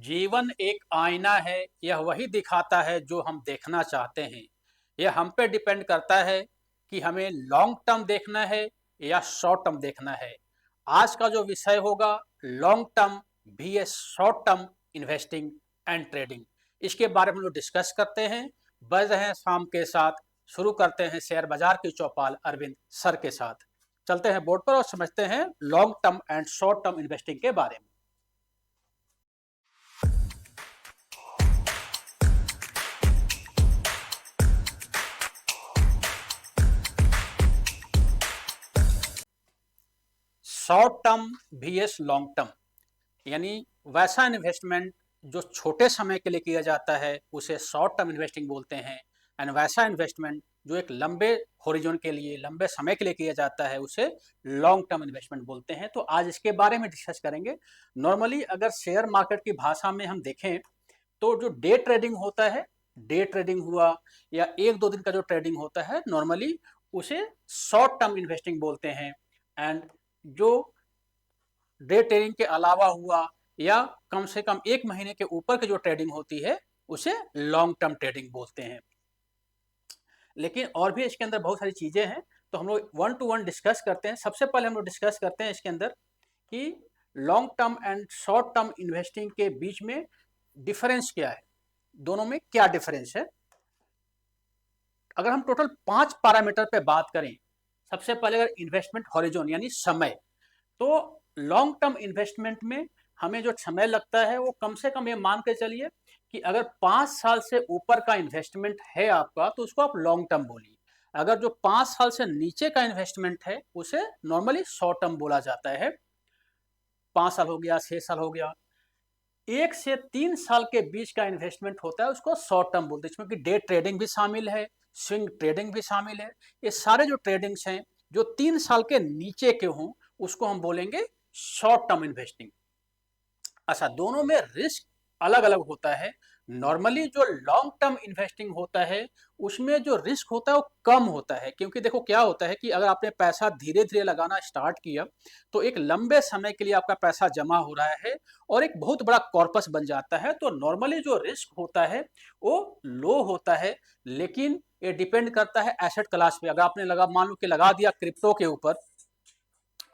जीवन एक आईना है। यह वही दिखाता है जो हम देखना चाहते हैं। यह हम पे डिपेंड करता है कि हमें लॉन्ग टर्म देखना है या शॉर्ट टर्म देखना है। आज का जो विषय होगा long term vs short term investing and trading. इसके बारे में हम लोग डिस्कस करते हैं। बढ़ रहे हैं शाम के साथ। शुरू करते हैं शेयर बाजार की चौपाल अरविंद सर के साथ। चलते हैं बोर्ड पर और समझते हैं long term and short term investing के बारे में। Short term vs long term, यानी वैसा इन्वेस्टमेंट जो छोटे समय के लिए किया जाता है उसे शॉर्ट टर्म इन्वेस्टिंग बोलते हैं। एंड वैसा इन्वेस्टमेंट जो एक लंबे होरिजोन के लिए, लंबे समय के लिए किया जाता है उसे लॉन्ग टर्म इन्वेस्टमेंट बोलते हैं। तो आज इसके बारे में डिस्कस करेंगे। नॉर्मली अगर शेयर मार्केट की भाषा में हम देखें तो जो डे ट्रेडिंग होता है, डे ट्रेडिंग हुआ या एक दो दिन का जो ट्रेडिंग होता है, नॉर्मली उसे शॉर्ट टर्म इन्वेस्टिंग बोलते हैं। एंड जो डे ट्रेडिंग के अलावा हुआ या कम से कम एक महीने के ऊपर की जो ट्रेडिंग होती है उसे लॉन्ग टर्म ट्रेडिंग बोलते हैं। लेकिन और भी इसके अंदर बहुत सारी चीजें हैं, तो हम लोग वन टू वन डिस्कस करते हैं। सबसे पहले हम लोग डिस्कस करते हैं इसके अंदर कि long term and short term investing के बीच में डिफरेंस क्या है, दोनों में क्या डिफरेंस है। अगर हम टोटल 5 पैरामीटर पे बात करें, सबसे पहले अगर इन्वेस्टमेंट हॉरिजॉन यानी समय, तो लॉन्ग टर्म इन्वेस्टमेंट में हमें जो समय लगता है वो कम से कम ये मान के चलिए कि अगर 5 साल से ऊपर का इन्वेस्टमेंट है आपका तो उसको आप लॉन्ग टर्म बोलिए। अगर जो 5 साल से नीचे का इन्वेस्टमेंट है उसे नॉर्मली शॉर्ट टर्म बोला जाता है। 5 साल हो गया, 6 साल हो गया, 1 से 3 साल के बीच का इन्वेस्टमेंट होता है उसको शॉर्ट टर्म बोलते हैं। इसमें कि डे ट्रेडिंग भी शामिल है, स्विंग ट्रेडिंग भी शामिल है। ये सारे जो ट्रेडिंग्स हैं जो 3 साल के नीचे के हों उसको हम बोलेंगे शॉर्ट टर्म इन्वेस्टिंग। अच्छा, दोनों में रिस्क अलग अलग होता है। नॉर्मली जो लॉन्ग टर्म इन्वेस्टिंग होता है उसमें जो रिस्क होता है वो कम होता है, क्योंकि देखो क्या होता है कि अगर आपने पैसा धीरे धीरे लगाना स्टार्ट किया तो एक लंबे समय के लिए आपका पैसा जमा हो रहा है और एक बहुत बड़ा कॉर्पस बन जाता है। तो नॉर्मली जो रिस्क होता है वो लो होता है। लेकिन ये डिपेंड करता है एसेट क्लास पे। अगर आपने मान लो कि लगा दिया क्रिप्टो के ऊपर,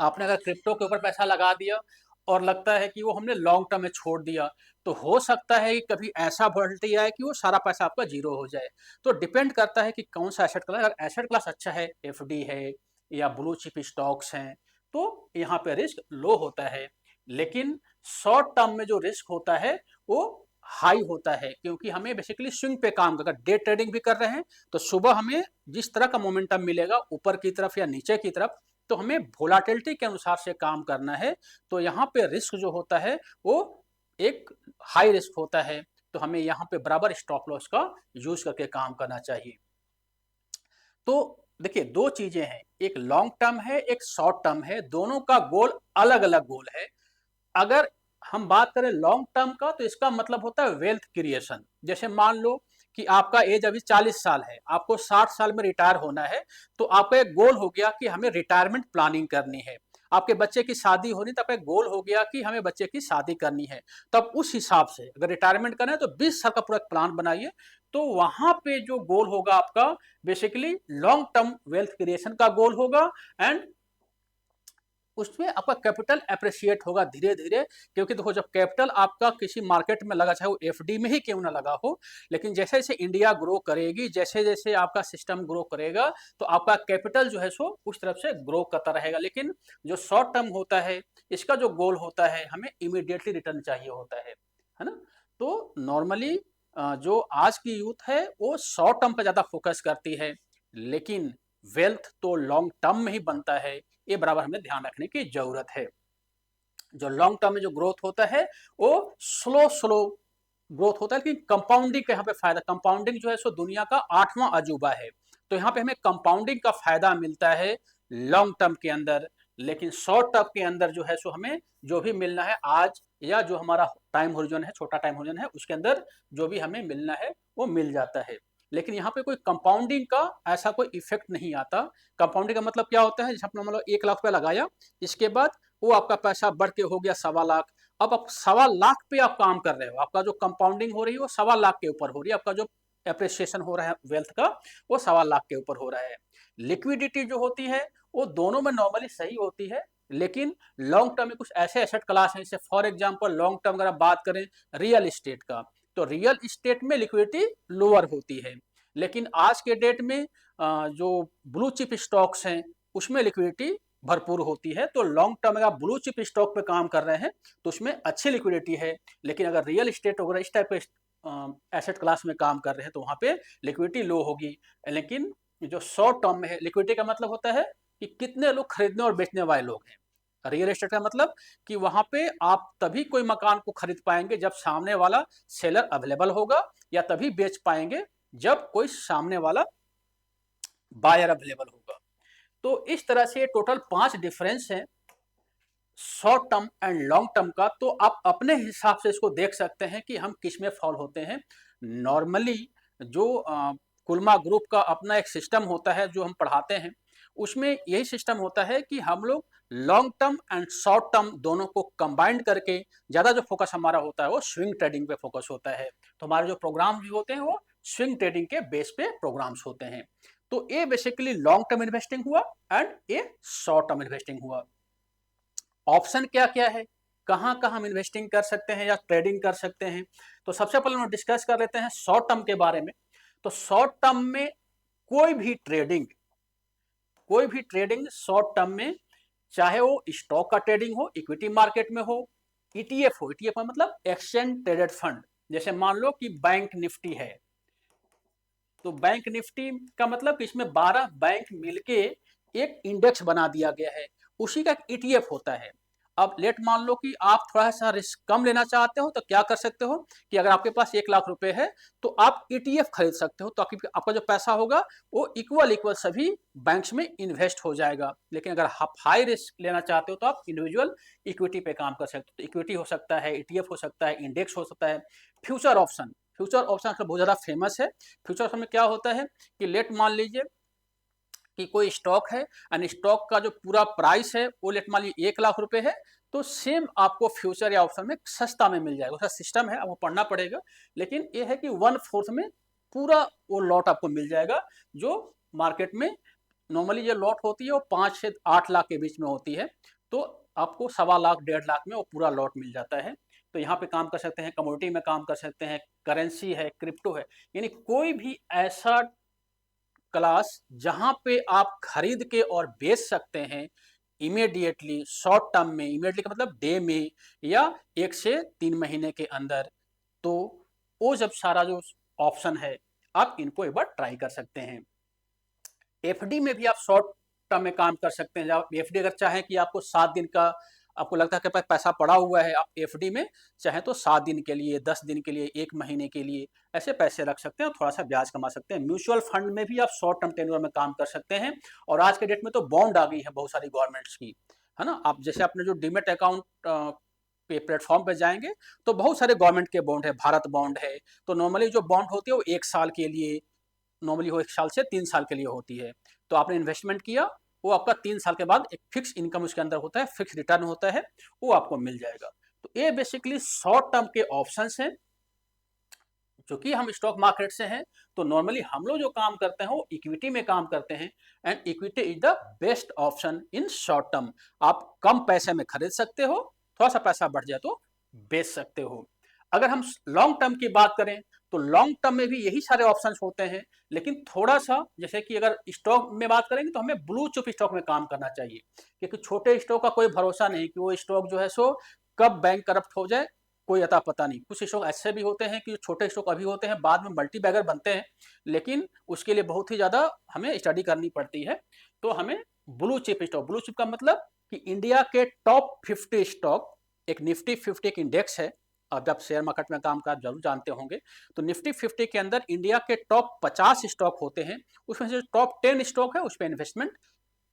आपने अगर क्रिप्टो के ऊपर पैसा लगा दिया और लगता है कि वो हमने लॉन्ग टर्म में छोड़ दिया, तो हो सकता है कि कभी ऐसा वोलेटिलिटी आए कि वो सारा पैसा आपका जीरो हो जाए। तो डिपेंड करता है कि कौन सा एसेट क्लास। अगर एसेट क्लास अच्छा है, एफडी है या ब्लू चिप स्टॉक्स हैं, तो यहाँ पे रिस्क लो होता है। लेकिन शॉर्ट टर्म में जो रिस्क होता है वो हाई होता है, क्योंकि हमें बेसिकली स्विंग पे काम कर, डे ट्रेडिंग भी कर रहे हैं तो सुबह हमें जिस तरह का मोमेंटम मिलेगा ऊपर की तरफ या नीचे की तरफ, तो हमें वोलाटिलिटी के अनुसार से काम करना है। तो यहाँ पे रिस्क जो होता है वो एक हाई रिस्क होता है। तो हमें यहाँ पे बराबर स्टॉप लॉस का यूज करके काम करना चाहिए। तो देखिए, दो चीजें हैं, एक लॉन्ग टर्म है, एक शॉर्ट टर्म है। दोनों का गोल अलग अलग गोल है। अगर हम बात करें लॉन्ग टर्म का तो इसका मतलब होता है वेल्थ क्रिएशन। जैसे मान लो कि आपका एज अभी 40 साल है, आपको 60 साल में रिटायर होना है, तो आपका एक गोल हो गया कि हमें रिटायरमेंट प्लानिंग करनी है। आपके बच्चे की शादी होनी, तो आपका एक गोल हो गया कि हमें बच्चे की शादी करनी है। तब उस हिसाब से अगर रिटायरमेंट करना है तो 20 साल का पूरा प्लान बनाइए। तो वहां पे जो गोल होगा आपका basically long term wealth creation का गोल होगा। एंड उसमें आपका कैपिटल अप्रिशिएट होगा धीरे धीरे, क्योंकि देखो जब कैपिटल आपका किसी मार्केट में लगा, चाहे वो एफडी में ही क्यों ना लगा हो, लेकिन जैसे जैसे इंडिया ग्रो करेगी, जैसे जैसे आपका सिस्टम ग्रो करेगा, तो आपका कैपिटल जो है सो उस तरफ से ग्रो करता रहेगा। लेकिन जो शॉर्ट टर्म होता है इसका जो गोल होता है हमें इमीडिएटली रिटर्न चाहिए होता है ना। तो नॉर्मली जो आज की यूथ है वो शॉर्ट टर्म पर ज्यादा फोकस करती है, लेकिन वेल्थ तो लॉन्ग टर्म में ही बनता है। ये बराबर हमें ध्यान रखने की जरूरत है। जो लॉन्ग टर्म में जो ग्रोथ होता है वो स्लो स्लो ग्रोथ होता है, लेकिन कंपाउंडिंग का यहाँ पे फायदा, कंपाउंडिंग जो है सो दुनिया का 8वां अजूबा है। तो यहाँ पे हमें कंपाउंडिंग का फायदा मिलता है लॉन्ग टर्म के अंदर। लेकिन शॉर्ट टर्म के अंदर जो है सो हमें जो भी मिलना है आज, या जो हमारा टाइम होरिजन है, छोटा टाइम होरिजन है, उसके अंदर जो भी हमें मिलना है वो मिल जाता है। लेकिन यहाँ पे कोई कंपाउंडिंग का ऐसा कोई इफेक्ट नहीं आता। कंपाउंडिंग का मतलब क्या होता है, जैसे आपने मतलब 1 लाख रुपया लगाया, इसके बाद वो आपका पैसा बढ़ के हो गया 1.25 लाख, अब आप 1.25 लाख पे आप काम कर रहे हो, आपका जो कंपाउंडिंग हो रही है वो 1.25 लाख के ऊपर हो रही है, आपका जो एप्रिसिएशन हो रहा है वेल्थ का वो 1.25 लाख के ऊपर हो रहा है। लिक्विडिटी जो होती है वो दोनों में नॉर्मली सही होती है, लेकिन लॉन्ग टर्म में कुछ ऐसे एसेट क्लास हैं, जैसे फॉर एग्जांपल लॉन्ग टर्म अगर आप बात करें रियल इस्टेट का, तो रियल इस्टेट में लिक्विडिटी लोअर होती है। लेकिन आज के डेट में जो ब्लू चिप स्टॉक्स हैं उसमें लिक्विडिटी भरपूर होती है। तो लॉन्ग टर्म अगर आप ब्लू चिप स्टॉक पे काम कर रहे हैं तो उसमें अच्छी लिक्विडिटी है, लेकिन अगर रियल इस्टेट वगैरह इस टाइप के एसेट क्लास में काम कर रहे हैं तो वहाँ पे लिक्विडिटी लो होगी। लेकिन जो शॉर्ट टर्म में है, लिक्विडिटी का मतलब होता है कि कितने लोग खरीदने और बेचने वाले लोग हैं। रियल एस्टेट का मतलब कि वहां पे आप तभी कोई मकान को खरीद पाएंगे जब सामने वाला सेलर अवेलेबल होगा, या तभी बेच पाएंगे जब कोई सामने वाला बायर अवेलेबल होगा। तो इस तरह से टोटल 5 डिफरेंस हैं short term and long term का। तो आप अपने हिसाब से इसको देख सकते हैं कि हम किस में फॉल होते हैं। नॉर्मली जो कुलमा ग्रुप का अपना एक सिस्टम होता है जो हम पढ़ाते हैं, उसमें यही सिस्टम होता है कि हम लोग long term and short term दोनों को कंबाइंड करके ज़्यादा जो फोकस हमारा होता है वो स्विंग ट्रेडिंग पे फोकस होता है। तो हमारे जो प्रोग्राम भी होते हैं वो स्विंग ट्रेडिंग के बेस पे प्रोग्राम्स होते हैं। तो ये बेसिकली लॉन्ग टर्म इन्वेस्टिंग हुआ एंड ये शॉर्ट टर्म इन्वेस्टिंग हुआ। ऑप्शन क्या क्या है, कहाँ कहाँ हम इन्वेस्टिंग कर सकते हैं या ट्रेडिंग कर सकते हैं। तो सबसे पहले हम डिस्कस कर लेते हैं शॉर्ट टर्म के बारे में। तो शॉर्ट टर्म में कोई भी ट्रेडिंग शॉर्ट टर्म में, चाहे वो स्टॉक का ट्रेडिंग हो, इक्विटी मार्केट में हो, ईटीएफ हो, ईटीएफ मतलब एक्सचेंज ट्रेडेड फंड। जैसे मान लो कि बैंक निफ्टी है, तो बैंक निफ्टी का मतलब कि इसमें 12 बैंक मिलके एक इंडेक्स बना दिया गया है, उसी का एक ईटीएफ होता है। अब लेट मान लो कि आप थोड़ा सा रिस्क कम लेना चाहते हो, तो क्या कर सकते हो कि अगर आपके पास 1 लाख रुपए है तो आप ईटीएफ खरीद सकते हो, तो आपका जो पैसा होगा वो इक्वल सभी बैंक्स में इन्वेस्ट हो जाएगा। लेकिन अगर आप हाई रिस्क लेना चाहते हो तो आप इंडिविजुअल इक्विटी पे काम कर सकते हो। तो इक्विटी हो सकता है, ईटीएफ हो सकता है, इंडेक्स हो सकता है। फ्यूचर ऑप्शन बहुत ज़्यादा फेमस है। फ्यूचर ऑप्शन में क्या होता है कि लेट मान लीजिए कि कोई स्टॉक है एंड स्टॉक का जो पूरा प्राइस है वो लेट मान लीजिए 1 लाख रुपए है, तो सेम आपको फ्यूचर या ऑप्शन में सस्ता में मिल जाएगा। उसका सिस्टम है, आपको पढ़ना पड़ेगा, लेकिन ये है कि 1/4 में पूरा वो लॉट आपको मिल जाएगा। जो मार्केट में नॉर्मली जो लॉट होती है वो 5 से 8 लाख के बीच में होती है, तो आपको 1.25 लाख 1.5 लाख में वो पूरा लॉट मिल जाता है। तो यहाँ पे काम कर सकते हैं, कमोडिटी में काम कर सकते हैं, करेंसी है, क्रिप्टो है, यानी कोई भी ऐसा क्लास जहां पे आप खरीद के और बेच सकते हैं इमीडिएटली शॉर्ट टर्म में। इमीडिएटली का मतलब डे में या 1 से 3 महीने के अंदर। तो वो जब सारा जो ऑप्शन है आप इनको एक बार ट्राई कर सकते हैं। एफडी में भी आप शॉर्ट टर्म में काम कर सकते हैं। आप एफडी अगर चाहें कि आपको 7 दिन का आपको लगता है कि पैसा पड़ा हुआ है, आप एफडी में चाहें तो 7 दिन के लिए, 10 दिन के लिए, 1 महीने के लिए ऐसे पैसे रख सकते हैं और थोड़ा सा ब्याज कमा सकते हैं। म्यूचुअल फंड में भी आप शॉर्ट टर्म टेन्योर में काम कर सकते हैं। और आज के डेट में तो बॉन्ड आ गई है बहुत सारी गवर्नमेंट्स की, है ना। आप जैसे अपने जो डीमेट अकाउंट पे प्लेटफॉर्म पे जाएंगे तो बहुत सारे गवर्नमेंट के बॉन्ड है, भारत बॉन्ड है। तो नॉर्मली जो बॉन्ड होती है वो 1 साल के लिए, नॉर्मली वो 1 साल से 3 साल के लिए होती है। तो आपने इन्वेस्टमेंट किया, वो आपका 3 साल के बाद एक फिक्स इनकम उसके अंदर होता है, फिक्स रिटर्न होता है, वो आपको मिल जाएगा। तो ये बेसिकली शॉर्ट टर्म के ऑप्शंस हैं जो कि हम स्टॉक मार्केट से हैं। तो नॉर्मली हम लोग जो काम करते हैं वो इक्विटी में काम करते हैं, and equity is the best option in short term. आप कम पैसे में खरीद सकते हो, थोड़ा सा पैसा बढ़ जाए तो बेच सकते हो। अगर हम लॉन्ग टर्म की बात करें तो लॉन्ग टर्म में भी यही सारे ऑप्शंस होते हैं, लेकिन थोड़ा सा जैसे कि अगर स्टॉक में बात करेंगे तो हमें ब्लू चिप स्टॉक में काम करना चाहिए, क्योंकि छोटे स्टॉक का कोई भरोसा नहीं कि वो स्टॉक जो है सो कब बैंक करप्ट हो जाए, कोई अता पता नहीं। कुछ स्टॉक ऐसे भी होते हैं कि छोटे स्टॉक अभी होते हैं, बाद में मल्टी बैगर बनते हैं, लेकिन उसके लिए बहुत ही ज़्यादा हमें स्टडी करनी पड़ती है। तो हमें ब्लू चिप का मतलब कि इंडिया के टॉप 50 स्टॉक, एक निफ्टी 50 एक इंडेक्स है, अब जब शेयर मार्केट में काम कर जरूर जानते होंगे। तो निफ्टी 50 के अंदर इंडिया के टॉप 50 स्टॉक होते हैं, उसमें से टॉप 10 स्टॉक है उस पर इन्वेस्टमेंट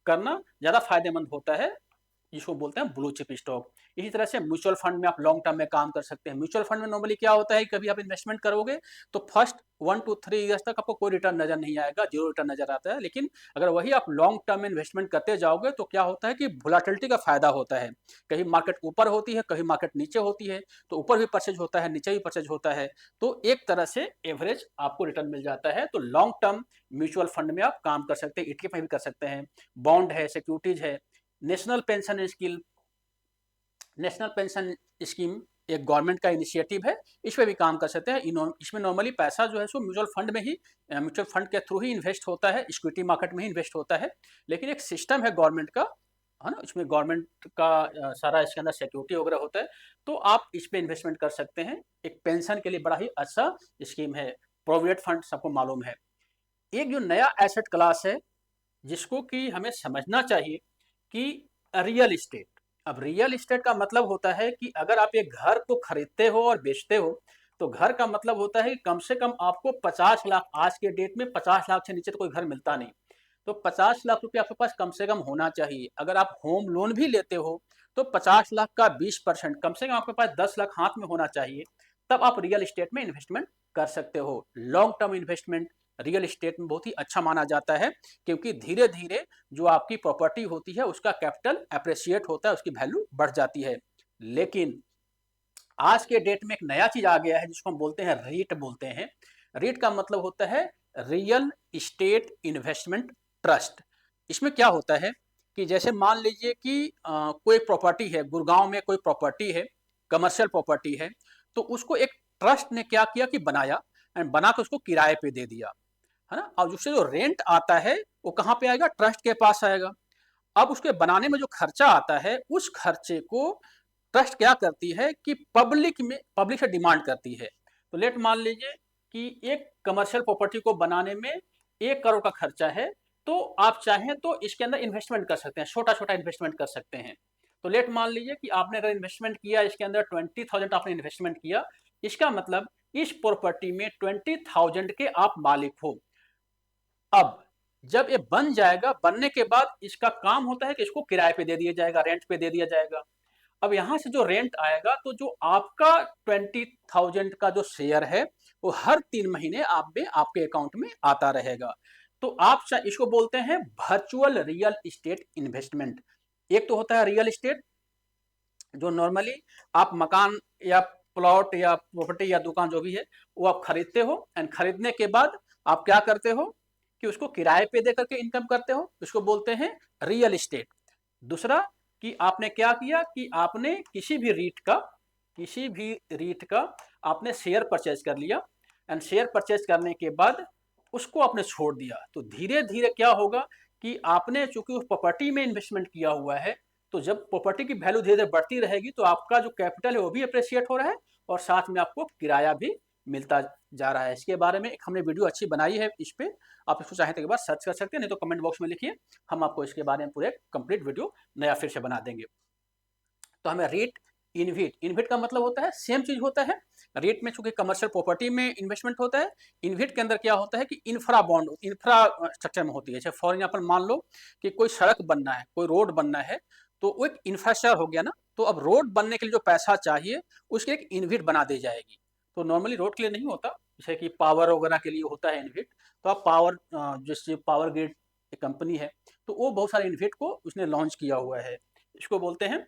करना ज़्यादा फायदेमंद होता है जिसको बोलते हैं ब्लू चिप स्टॉक। इसी तरह से म्यूचुअल फंड में आप लॉन्ग टर्म में काम कर सकते हैं। म्यूचुअल फंड में नॉर्मली क्या होता है, कभी आप इन्वेस्टमेंट करोगे तो फर्स्ट 1 to 3 ईयर्स तक आपको कोई रिटर्न नजर नहीं आएगा, जीरो रिटर्न नजर आता है। लेकिन अगर वही आप लॉन्ग टर्म में इन्वेस्टमेंट करते जाओगे तो क्या होता है कि वोलेटिलिटी का फायदा होता है। कहीं मार्केट ऊपर होती है, कहीं मार्केट नीचे होती है, तो ऊपर भी परचेज होता है, नीचे भी परचेज होता है, तो एक तरह से एवरेज आपको रिटर्न मिल जाता है। तो लॉन्ग टर्म म्यूचुअल फंड में आप काम कर सकते हैं, ईटीएफ में भी कर सकते हैं, बॉन्ड है, सिक्योरिटीज है। National pension scheme, national pension scheme एक गवर्नमेंट का इनिशिएटिव है, इस पर भी काम कर सकते हैं। इसमें नॉर्मली पैसा जो है सो म्यूचुअल फंड में ही, म्यूचुअल फंड के थ्रू ही इन्वेस्ट होता है, इक्विटी मार्केट में ही इन्वेस्ट होता है। लेकिन एक सिस्टम है गवर्नमेंट का, है ना, इसमें गवर्नमेंट का सारा इसके अंदर सिक्योरिटी वगैरह होता है, तो आप इस पे इन्वेस्टमेंट कर सकते हैं। एक पेंशन के लिए बड़ा ही अच्छा स्कीम है। प्रोविडेंट फंड सबको मालूम है। एक जो नया एसेट क्लास है जिसको कि हमें समझना चाहिए कि रियल इस्टेट। अब रियल इस्टेट का मतलब होता है कि अगर आप एक घर को खरीदते हो और बेचते हो, तो घर का मतलब होता है कि कम से कम आपको 50 लाख, आज के डेट में 50 लाख से नीचे तो कोई घर मिलता नहीं, तो 50 लाख रुपये आपके पास कम से कम होना चाहिए। अगर आप होम लोन भी लेते हो तो 50 लाख का 20% कम से कम आपके पास 10 लाख हाथ में होना चाहिए, तब आप रियल इस्टेट में इन्वेस्टमेंट कर सकते हो। Long term investment real estate में बहुत ही अच्छा माना जाता है, क्योंकि धीरे धीरे जो आपकी प्रॉपर्टी होती है उसका कैपिटल अप्रिशिएट होता है, उसकी वैल्यू बढ़ जाती है। लेकिन आज के डेट में एक नया चीज आ गया है जिसको हम बोलते हैं रीट बोलते हैं। रीट का मतलब होता है रियल इस्टेट इन्वेस्टमेंट ट्रस्ट। इसमें क्या होता है कि जैसे मान लीजिए कि कोई प्रॉपर्टी है, गुड़गांव में कोई प्रॉपर्टी है, कमर्शियल प्रॉपर्टी है, तो उसको एक ट्रस्ट ने क्या किया कि बनाया, एंड बना के उसको किराए पे दे दिया, है ना। और उससे जो रेंट आता है वो कहाँ पे आएगा, ट्रस्ट के पास आएगा। अब उसके बनाने में जो खर्चा आता है, उस खर्चे को ट्रस्ट क्या करती है कि पब्लिक से डिमांड करती है। तो लेट मान लीजिए कि एक कमर्शियल प्रॉपर्टी को बनाने में 1 करोड़ का खर्चा है, तो आप चाहें तो इसके अंदर इन्वेस्टमेंट कर सकते हैं, छोटा छोटा इन्वेस्टमेंट कर सकते हैं। तो लेट मान लीजिए कि आपने अगर इन्वेस्टमेंट किया, इसके अंदर 20,000 आपने इन्वेस्टमेंट किया, इसका मतलब इस प्रॉपर्टी में 20,000 के आप मालिक हो। अब जब ये बन जाएगा, बनने के बाद इसका काम होता है कि इसको किराए पे दे दिया जाएगा, रेंट पे दे दिया जाएगा। अब यहां से जो रेंट आएगा, तो जो आपका 20,000 का जो शेयर है वो हर 3 महीने आप में आपके अकाउंट में आता रहेगा। तो आप इसको बोलते हैं वर्चुअल रियल इस्टेट इन्वेस्टमेंट। एक तो होता है रियल इस्टेट, जो नॉर्मली आप मकान या प्लॉट या प्रॉपर्टी या दुकान जो भी है वो आप खरीदते हो, एंड खरीदने के बाद आप क्या करते हो कि उसको किराए पे दे करके इनकम करते हो, इसको बोलते हैं रियल इस्टेट। दूसरा कि आपने क्या किया कि आपने किसी भी रीट का आपने शेयर परचेज कर लिया, एंड शेयर परचेज करने के बाद उसको आपने छोड़ दिया, तो धीरे धीरे क्या होगा कि आपने चूंकि उस प्रॉपर्टी में इन्वेस्टमेंट किया हुआ है, तो जब प्रॉपर्टी की वैल्यू धीरे धीरे बढ़ती रहेगी तो आपका जो कैपिटल है वो भी अप्रिशिएट हो रहा है, और साथ में आपको किराया भी मिलता जा रहा है। इसके बारे में एक हमने वीडियो अच्छी बनाई है, इस पे आप इसको चाहें तो एक बार सर्च कर सकते हैं, नहीं तो कमेंट बॉक्स में लिखिए, हम आपको इसके बारे में पूरे कंप्लीट वीडियो नया फिर से बना देंगे। तो हमें रीट, इनविट का मतलब होता है सेम चीज होता है। रीट में चूंकि कमर्शियल प्रॉपर्टी में इन्वेस्टमेंट होता है, इनविट के अंदर क्या होता है कि इंफ्रा बॉन्ड, इंफ्रास्ट्रक्चर में होती है। जैसे फॉर एग्जाम्पल मान लो कि कोई सड़क बनना है, कोई रोड बनना है, तो वो एक इंफ्रास्ट्रक्चर हो गया ना। तो अब रोड बनने के लिए जो पैसा चाहिए उसकी एक इनविट बना दी जाएगी। तो नॉर्मली रोड के लिए नहीं होता, जैसे कि पावर वगैरह के लिए होता है इनविट। तो आप पावर, जैसे पावर ग्रिड कंपनी है, तो वो बहुत सारे इनविट को उसने लॉन्च किया हुआ है। इसको बोलते हैं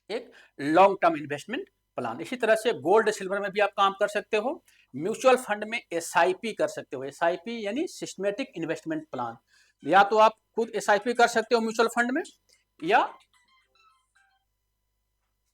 एक लॉन्ग टर्म इन्वेस्टमेंट प्लान। इसी तरह से गोल्ड सिल्वर में भी आप काम कर सकते हो। म्यूचुअल फंड में एसआईपी कर सकते हो। एसआईपी यानी सिस्टमेटिक इन्वेस्टमेंट प्लान। या तो आप खुद एसआईपी कर सकते हो म्यूचुअल फंड में, या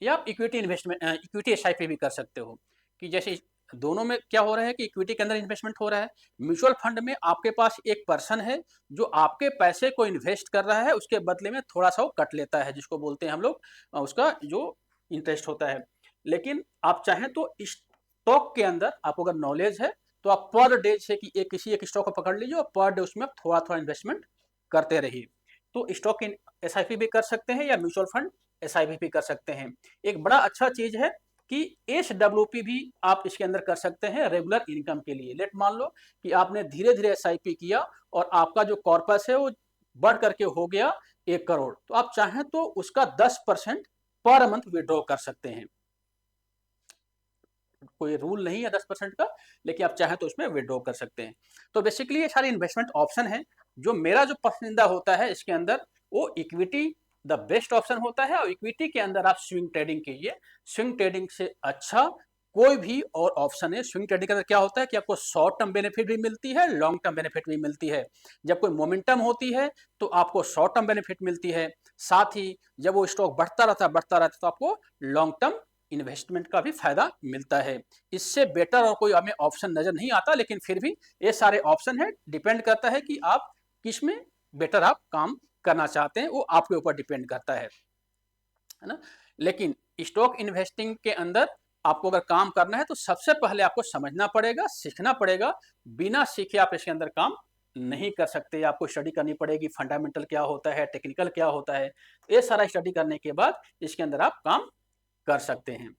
आप इक्विटी इन्वेस्टमेंट, इक्विटी एसआईपी भी कर सकते हो। कि जैसे दोनों में क्या हो रहा है कि इक्विटी के अंदर इन्वेस्टमेंट हो रहा है, म्यूचुअल फंड में आपके पास एक पर्सन है जो आपके पैसे को इन्वेस्ट कर रहा है, उसके बदले में थोड़ा सा वो कट लेता है, जिसको बोलते हैं हम लोग उसका जो इंटरेस्ट होता है। लेकिन आप चाहें तो स्टॉक के अंदर आपको अगर नॉलेज है तो आप पर डे से कि एक किसी एक स्टॉक को पकड़ लीजिए और पर डे उसमें आप थोड़ा थोड़ा इन्वेस्टमेंट करते रहिए। तो स्टॉक एसआईपी भी कर सकते हैं या म्यूचुअल फंड एसआईपी भी कर सकते हैं। एक बड़ा अच्छा चीज है कि एसडब्ल्यूपी भी आप इसके अंदर कर सकते हैं रेगुलर इनकम के लिए। लेट मान लो कि आपने धीरे धीरे एसआईपी किया और आपका जो कॉर्पस है वो बढ़ करके हो गया 1 करोड़, तो आप चाहें तो उसका 10% पर मंथ विड्रॉ कर सकते हैं। कोई रूल नहीं है 10% का, लेकिन आप चाहें तो उसमें विड्रॉ कर सकते हैं। तो बेसिकली ये सारे इन्वेस्टमेंट ऑप्शन हैं। जो मेरा जो पसंदीदा होता है इसके अंदर, वो इक्विटी द बेस्ट ऑप्शन होता है, और इक्विटी के अंदर आप स्विंग ट्रेडिंग कीजिए। स्विंग ट्रेडिंग से अच्छा कोई भी और ऑप्शन है। स्विंग ट्रेडिंग के अंदर क्या होता है कि आपको शॉर्ट टर्म बेनिफिट भी मिलती है, लॉन्ग टर्म बेनिफिट भी मिलती है। जब कोई मोमेंटम होती है तो आपको शॉर्ट टर्म बेनिफिट मिलती है, साथ ही जब वो स्टॉक बढ़ता रहता तो आपको लॉन्ग टर्म इन्वेस्टमेंट का भी फायदा मिलता है। इससे बेटर और कोई हमें ऑप्शन नजर नहीं आता, लेकिन फिर भी ये सारे ऑप्शन है, डिपेंड करता है कि आप किस में बेटर आप काम करना चाहते हैं, वो आपके ऊपर डिपेंड करता है ना। लेकिन स्टॉक इन्वेस्टिंग के अंदर आपको अगर काम करना है तो सबसे पहले आपको समझना पड़ेगा, सीखना पड़ेगा। बिना सीखे आप इसके अंदर काम नहीं कर सकते। आपको स्टडी करनी पड़ेगी, फंडामेंटल क्या होता है, टेक्निकल क्या होता है। ये सारा स्टडी करने के बाद इसके अंदर आप काम कर सकते हैं।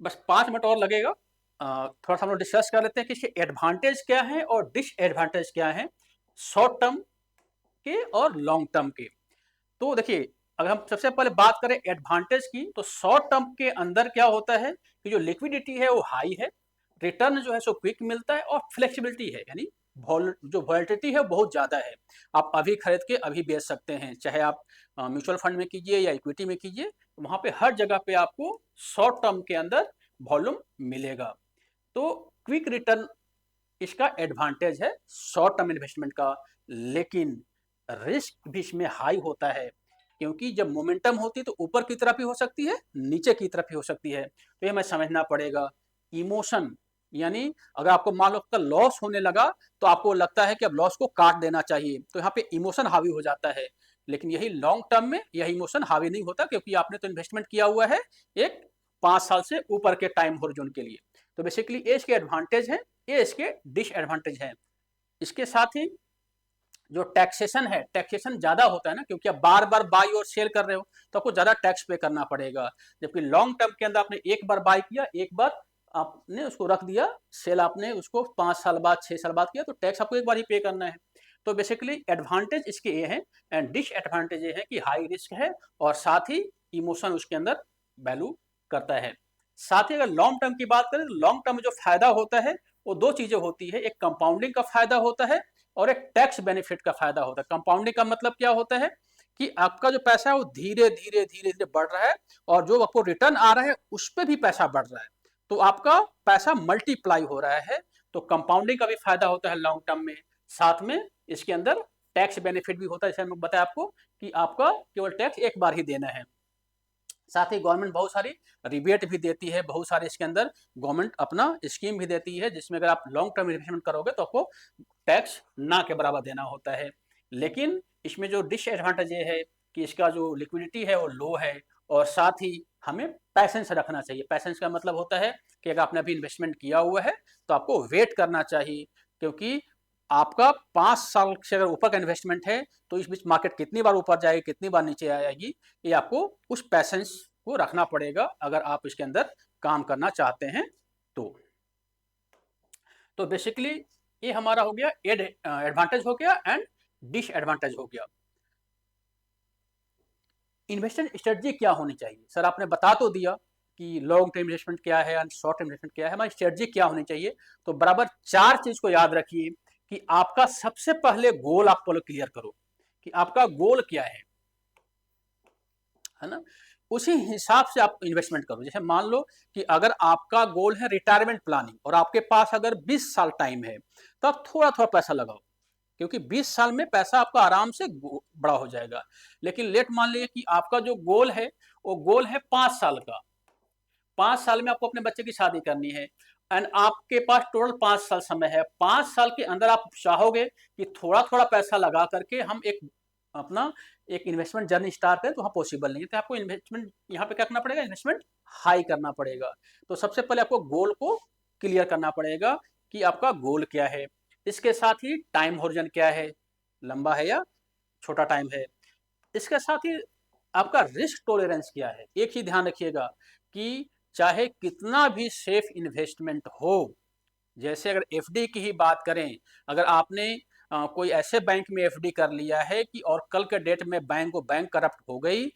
बस 5 मिनट और लगेगा। थोड़ा सा हम लोग डिस्कस कर लेते हैं कि इसके एडवांटेज क्या है और डिसएडवांटेज क्या है, शॉर्ट टर्म के और लॉन्ग टर्म के। तो देखिए, अगर हम सबसे पहले बात करें एडवांटेज की, तो शॉर्ट टर्म के अंदर क्या होता है कि जो लिक्विडिटी है वो हाई है, रिटर्न जो है सो क्विक मिलता है, और फ्लेक्सिबिलिटी है, यानी जो वॉलेटिलिटी है बहुत ज़्यादा है। आप अभी खरीद के अभी बेच सकते हैं, चाहे आप म्यूचुअल फंड में कीजिए या इक्विटी में कीजिए, वहाँ पे हर जगह पे आपको शॉर्ट टर्म के अंदर वॉल्यूम मिलेगा। तो क्विक रिटर्न इसका एडवांटेज है शॉर्ट टर्म इन्वेस्टमेंट का। लेकिन रिस्क भी इसमें हाई होता है, क्योंकि जब मोमेंटम होती है तो ऊपर की तरफ भी हो सकती है, नीचे की तरफ भी हो सकती है। तो ये हमें समझना पड़ेगा। इमोशन, यानी अगर आपको मान लो आपका लॉस होने लगा तो आपको लगता है कि अब लॉस को काट देना चाहिए, तो यहाँ पे इमोशन हावी हो जाता है। लेकिन यही लॉन्ग टर्म में यह इमोशन हावी नहीं होता, क्योंकि आपने तो इन्वेस्टमेंट किया हुआ है एक 5 साल से ऊपर के टाइम होरिजोन के लिए। तो बेसिकली ये इसके एडवांटेज है, ये इसके डिसएडवांटेज है। इसके साथ ही जो टैक्सेशन है, टैक्सेशन ज़्यादा होता है ना, क्योंकि आप बार बार बाई और सेल कर रहे हो तो आपको ज़्यादा टैक्स पे करना पड़ेगा। जबकि लॉन्ग टर्म के अंदर आपने एक बार बाई किया, एक बार आपने उसको रख दिया, सेल आपने उसको 5 साल बाद 6 साल बाद किया, तो टैक्स आपको एक बार ही पे करना है। तो बेसिकली एडवांटेज इसके ये हैं, एंड डिसएडवांटेज ये है कि हाई रिस्क है, और साथ ही इमोशन उसके अंदर वैल्यू करता है। साथ ही अगर लॉन्ग टर्म की बात करें तो लॉन्ग टर्म में जो फायदा होता है वो दो चीजें होती है, एक कंपाउंडिंग का फायदा होता है और एक टैक्स बेनिफिट का फायदा होता है। कंपाउंडिंग का मतलब क्या होता है कि आपका जो पैसा है वो धीरे धीरे धीरे धीरे बढ़ रहा है, और जो आपको रिटर्न आ रहा है उस पर भी पैसा बढ़ रहा है, तो आपका पैसा मल्टीप्लाई हो रहा है। तो कंपाउंडिंग का भी फायदा होता है लॉन्ग टर्म में। साथ में इसके अंदर टैक्स बेनिफिट भी होता है, जैसे मैंने बताया आपको कि आपका केवल टैक्स एक बार ही देना है। साथ ही गवर्नमेंट बहुत सारी रिबेट भी देती है, बहुत सारे इसके अंदर गवर्नमेंट अपना स्कीम भी देती है, जिसमें अगर आप लॉन्ग टर्म इन्वेस्टमेंट करोगे तो आपको टैक्स ना के बराबर देना होता है। लेकिन इसमें जो डिसएडवांटेज ये है कि इसका जो लिक्विडिटी है वो लो है, और साथ ही हमें पैसेंस रखना चाहिए। पैसेंस का मतलब होता है कि अगर आपने अभी इन्वेस्टमेंट किया हुआ है तो आपको वेट करना चाहिए, क्योंकि आपका 5 साल से अगर ऊपर का इन्वेस्टमेंट है तो इस बीच मार्केट कितनी बार ऊपर जाएगी, कितनी बार नीचे आएगी, ये आपको उस पैसेंस को रखना पड़ेगा अगर आप इसके अंदर काम करना चाहते हैं तो बेसिकली ये हमारा हो गया एडवांटेज हो गया एंड डिसएडवांटेज हो गया। इन्वेस्टमेंट स्ट्रेटजी क्या होनी चाहिए, सर आपने बता तो दिया कि लॉन्ग टर्म इन्वेस्टमेंट क्या है एंड शॉर्ट टर्म इन्वेस्टमेंट क्या है, हमारी स्ट्रेटजी क्या होनी चाहिए। तो बराबर 4 चीज को याद रखिए कि आपका सबसे पहले गोल आप पहले क्लियर करो कि आपका गोल क्या है ना। उसी हिसाब से आप इन्वेस्टमेंट करो। जैसे मान लो कि अगर आपका गोल है रिटायरमेंट प्लानिंग और आपके पास अगर 20 साल टाइम है, तो आप थोड़ा थोड़ा पैसा लगाओ, क्योंकि 20 साल में पैसा आपका आराम से बड़ा हो जाएगा। लेकिन लेट मान लीजिए कि आपका जो गोल है वो गोल है 5 साल का, 5 साल में आपको अपने बच्चे की शादी करनी है, एंड आपके पास टोटल 5 साल समय है। 5 साल के अंदर आप चाहोगे कि थोड़ा थोड़ा पैसा लगा करके हम अपना एक इन्वेस्टमेंट जर्नी स्टार्ट करें, तो वहाँ पॉसिबल नहीं है। तो आपको इन्वेस्टमेंट यहाँ पे क्या करना पड़ेगा, इन्वेस्टमेंट हाई करना पड़ेगा। तो सबसे पहले आपको गोल को क्लियर करना पड़ेगा कि आपका गोल क्या है। इसके साथ ही टाइम होरिजन क्या है, लंबा है या छोटा टाइम है। इसके साथ ही आपका रिस्क टॉलरेंस क्या है। एक ही ध्यान रखिएगा कि चाहे कितना भी सेफ इन्वेस्टमेंट हो, जैसे अगर एफडी की ही बात करें, अगर आपने कोई ऐसे बैंक में एफडी कर लिया है कि और कल के डेट में बैंक करप्ट हो गई,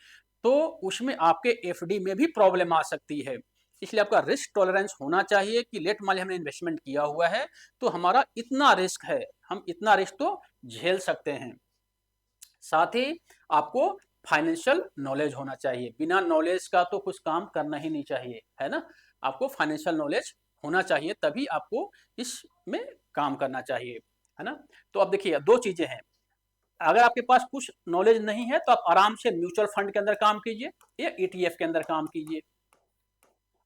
तो उसमें आपके एफडी में भी प्रॉब्लम आ सकती है। इसलिए आपका रिस्क टॉलरेंस होना चाहिए कि लेट मान लीजिए हमने इन्वेस्टमेंट किया हुआ है तो हमारा इतना रिस्क है, हम इतना रिस्क तो झेल सकते हैं। साथ ही आपको फाइनेंशियल नॉलेज होना चाहिए, बिना नॉलेज का तो कुछ काम करना ही नहीं चाहिए, है ना। आपको फाइनेंशियल नॉलेज होना चाहिए, तभी आपको इसमें काम करना चाहिए, है ना। तो अब देखिए दो चीजें हैं, अगर आपके पास कुछ नॉलेज नहीं है तो आप आराम से म्यूचुअल फंड के अंदर काम कीजिए या ईटीएफ के अंदर काम कीजिए।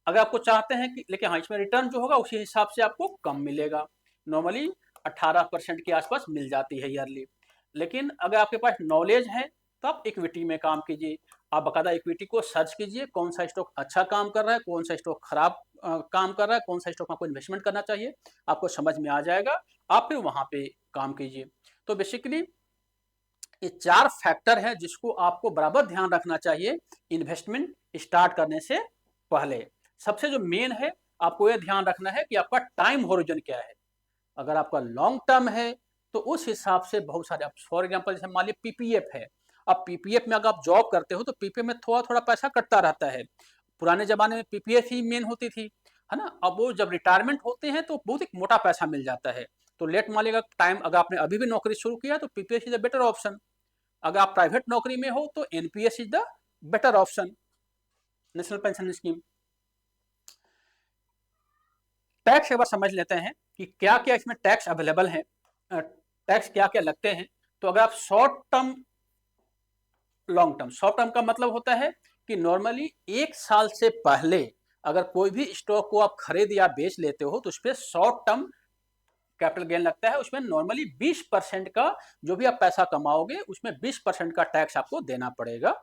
अगर आपको चाहते हैं कि लेकिन हाँ इसमें रिटर्न जो होगा उसी हिसाब से आपको कम मिलेगा, नॉर्मली 18% के आसपास मिल जाती है ईयरली। लेकिन अगर आपके पास नॉलेज है तो आप इक्विटी में काम कीजिए, आप बाकायदा इक्विटी को सर्च कीजिए कौन सा स्टॉक अच्छा काम कर रहा है, कौन सा स्टॉक खराब काम कर रहा है, कौन सा स्टॉक में आपको इन्वेस्टमेंट करना चाहिए, आपको समझ में आ जाएगा, आप फिर वहां पे काम कीजिए। तो बेसिकली ये 4 फैक्टर हैं जिसको आपको बराबर ध्यान रखना चाहिए इन्वेस्टमेंट स्टार्ट करने से पहले। सबसे जो मेन है आपको ये ध्यान रखना है कि आपका टाइम होरिजन क्या है। अगर आपका लॉन्ग टर्म है तो उस हिसाब से बहुत सारे, फॉर एग्जांपल जैसे मान लीजिए पीपीएफ है, अब पीपीएफ में अगर आप जॉब करते हो तो पीपीएफ में थोड़ा थोड़ा पैसा कटता रहता है। पुराने जमाने में पीपीएफ ही मेन होती थी, है ना। अब वो जब रिटायरमेंट होते हैं तो बहुत एक मोटा पैसा मिल जाता है। तो लेट मान लीजिएगा टाइम, अगर आपने अभी भी नौकरी शुरू किया तो PPF is a better option. अगर आप प्राइवेट नौकरी में हो तो NPS is the better option, national pension scheme. Tax एक बार समझ लेते हैं कि क्या क्या इसमें टैक्स अवेलेबल है, टैक्स क्या क्या लगते हैं। तो अगर आप short term, long term, short term का मतलब होता है कि नॉर्मली 1 साल से पहले अगर कोई भी स्टॉक को आप खरीद या बेच लेते हो तो उस पर शॉर्ट टर्म कैपिटल गेन लगता है। उसमें नॉर्मली 20% का, जो भी आप पैसा कमाओगे उसमें 20% का टैक्स आपको देना पड़ेगा।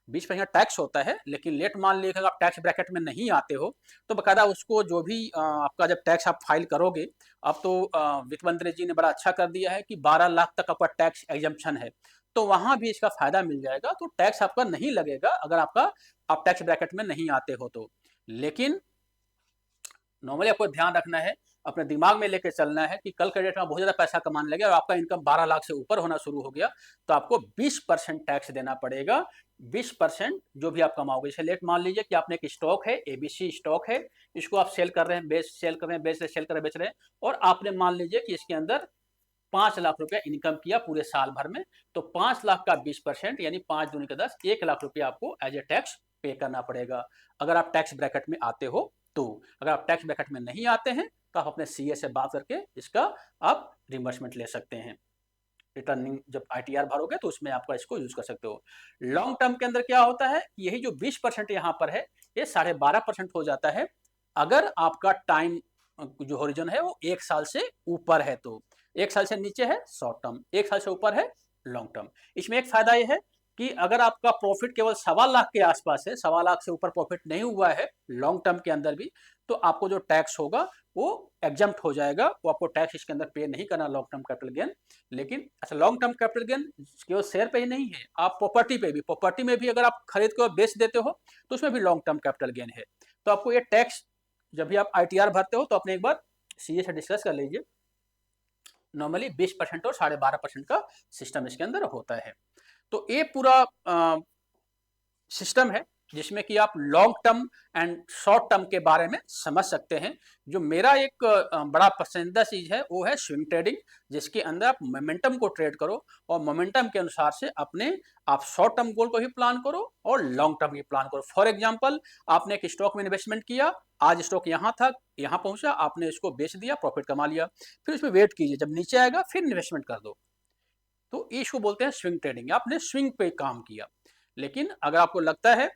20% टैक्स होता है, लेकिन लेट मान लीजिए अगर आप टैक्स ब्रैकेट में नहीं आते हो तो बकायदा उसको जो भी आपका जब टैक्स आप फाइल करोगे, अब तो वित्त मंत्री जी ने बड़ा अच्छा कर दिया है कि 12 लाख तक आपका टैक्स एग्जम्पशन है, तो वहां भी इसका फायदा मिल जाएगा, तो टैक्स आपका नहीं लगेगा अगर आप टैक्स ब्रैकेट में नहीं आते हो तो। लेकिन नॉर्मली आपको ध्यान रखना है, अपने दिमाग में लेके चलना है कि कल के डेट में बहुत ज़्यादा पैसा कमाने लगे और आपका इनकम 12 लाख से ऊपर होना शुरू हो गया तो आपको 20% टैक्स देना पड़ेगा। 20% जो भी आप कमाओगे, जैसे लेट मान लीजिए कि आपने एक स्टॉक है, एबीसी स्टॉक है, इसको आप सेल कर रहे हैं, सेल कर रहे हैं, बेच रहे, सेल कर रहे, बेच रहे हैं, और आपने मान लीजिए कि इसके अंदर 5 लाख रुपया इनकम किया पूरे साल भर में, तो 5 लाख का 20% यानी 5 दूनी का 10, 1 लाख रुपया आपको एज ए टैक्स पे करना पड़ेगा अगर आप टैक्स ब्रैकेट में आते हो तो। अगर आप टैक्स ब्रैकेट में नहीं आते हैं तो आप अपने सीए से बात करके इसका आप रिमबर्समेंट ले सकते हैं। रिटर्निंग जब आईटीआर भरोगे तो उसमें आपका इसको यूज कर सकते हो। लॉन्ग टर्म के अंदर क्या होता है, यही जो 20% यहाँ पर है ये 12.5% हो जाता है अगर आपका टाइम जो होरिजन है वो 1 साल से ऊपर है तो। 1 साल से नीचे है शॉर्ट टर्म, 1 साल से ऊपर है लॉन्ग टर्म। इसमें एक फायदा ये है कि अगर आपका प्रॉफिट केवल 1.25 लाख के आसपास है, 1.25 लाख से ऊपर प्रॉफिट नहीं हुआ है लॉन्ग टर्म के अंदर भी, तो आपको जो टैक्स होगा वो एग्जम्प्ट हो जाएगा, वो आपको टैक्स इसके अंदर पे नहीं करना लॉन्ग टर्म कैपिटल गेन। लेकिन अच्छा, लॉन्ग टर्म कैपिटल गेन केवल शेयर पे ही नहीं है, आप प्रॉपर्टी पे भी, प्रॉपर्टी में भी अगर आप खरीद कर बेच देते हो तो उसमें भी लॉन्ग टर्म कैपिटल गेन है। तो आपको ये टैक्स जब भी आप आईटीआर भरते हो तो अपने एक बार सीए से डिस्कस कर लीजिए। नॉर्मली 20% और 12.5% का सिस्टम इसके अंदर होता है। तो ये पूरा सिस्टम है जिसमें कि आप long term and short term के बारे में समझ सकते हैं। जो मेरा एक बड़ा पसंदीदा चीज है वो है स्विंग ट्रेडिंग, जिसके अंदर आप मोमेंटम को ट्रेड करो और मोमेंटम के अनुसार से अपने आप शॉर्ट टर्म गोल को भी प्लान करो और लॉन्ग टर्म भी प्लान करो। फॉर एग्जांपल, आपने एक स्टॉक में इन्वेस्टमेंट किया, आज स्टॉक यहाँ था, यहाँ पहुंचा, आपने इसको बेच दिया, प्रॉफिट कमा लिया, फिर उसमें वेट कीजिए, जब नीचे आएगा फिर इन्वेस्टमेंट कर दो। तो इसको बोलते हैं स्विंग ट्रेडिंग, आपने स्विंग पे काम किया। लेकिन अगर आपको लगता है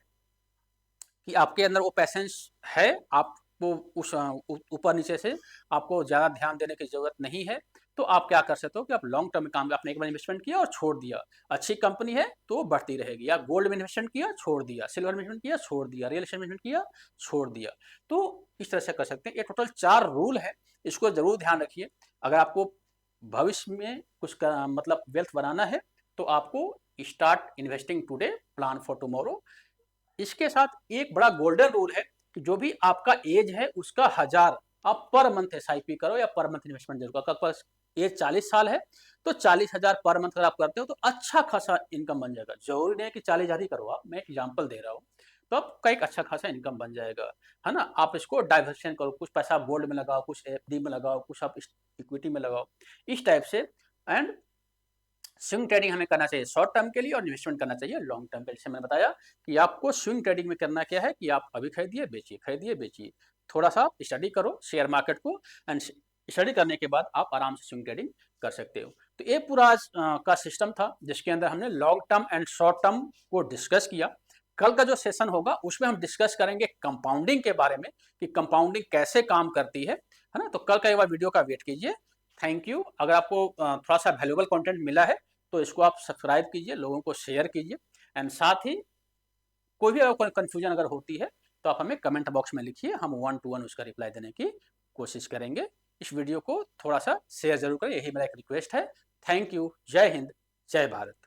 कि आपके अंदर वो पैसेंस है, आपको उस ऊपर नीचे से आपको ज़्यादा ध्यान देने की ज़रूरत नहीं है, तो आप क्या कर सकते हो कि आप लॉन्ग टर्म में काम, आपने एक बार इन्वेस्टमेंट किया और छोड़ दिया, अच्छी कंपनी है तो वो बढ़ती रहेगी, या गोल्ड में इन्वेस्टमेंट किया छोड़ दिया, सिल्वर में इन्वेस्टमेंट किया छोड़ दिया, रियल एस्टेट में इन्वेस्टमेंट किया छोड़ दिया, तो इस तरह से कर सकते हैं। ये टोटल 4 रूल है, इसको ज़रूर ध्यान रखिए। अगर आपको भविष्य में कुछ मतलब वेल्थ बनाना है तो आपको start investing today, plan for tomorrow. इसके साथ एक बड़ा गोल्डन रूल है कि जो भी आपका एज है उसका 1000 आप पर मंथ एसआईपी करो या पर मंथ इन्वेस्टमेंट जरूर करो। एज 40 साल है तो 40,000 पर मंथ अगर आप करते हो तो अच्छा खासा इनकम बन जाएगा। जरूरी नहीं है कि 40,000 ही करो आप, मैं एग्जाम्पल दे रहा हूँ। तो आपका एक अच्छा खासा इनकम बन जाएगा, है ना। आप इसको डाइवर्सन करो, कुछ पैसा आप गोल्ड में लगाओ, कुछ एफडी में लगाओ, कुछ आप इक्विटी में लगाओ, इस टाइप से। एंड स्विंग ट्रेडिंग हमें करना चाहिए शॉर्ट टर्म के लिए और इन्वेस्टमेंट करना चाहिए लॉन्ग टर्म के लिए। जैसे मैंने बताया कि आपको स्विंग ट्रेडिंग में करना क्या है कि आप अभी खरीदिए बेचिए, थोड़ा सा आप स्टडी करो शेयर मार्केट को, एंड स्टडी करने के बाद आप आराम से स्विंग ट्रेडिंग कर सकते हो। तो ये पूरा आज का सिस्टम था जिसके अंदर हमने long term and short term को डिस्कस किया। कल का जो सेशन होगा उसमें हम डिस्कस करेंगे कंपाउंडिंग के बारे में कि कंपाउंडिंग कैसे काम करती है ना। तो कल का एक बार वीडियो का वेट कीजिए। Thank you. अगर आपको थोड़ा सा वैल्यूएबल कंटेंट मिला है तो इसको आप सब्सक्राइब कीजिए, लोगों को शेयर कीजिए, एंड साथ ही कोई भी अगर कन्फ्यूजन अगर होती है तो आप हमें कमेंट बॉक्स में लिखिए, हम 1 to 1 उसका रिप्लाई देने की कोशिश करेंगे। इस वीडियो को थोड़ा सा शेयर जरूर करें, यही मेरा एक रिक्वेस्ट है। Thank you. जय हिंद, जय भारत।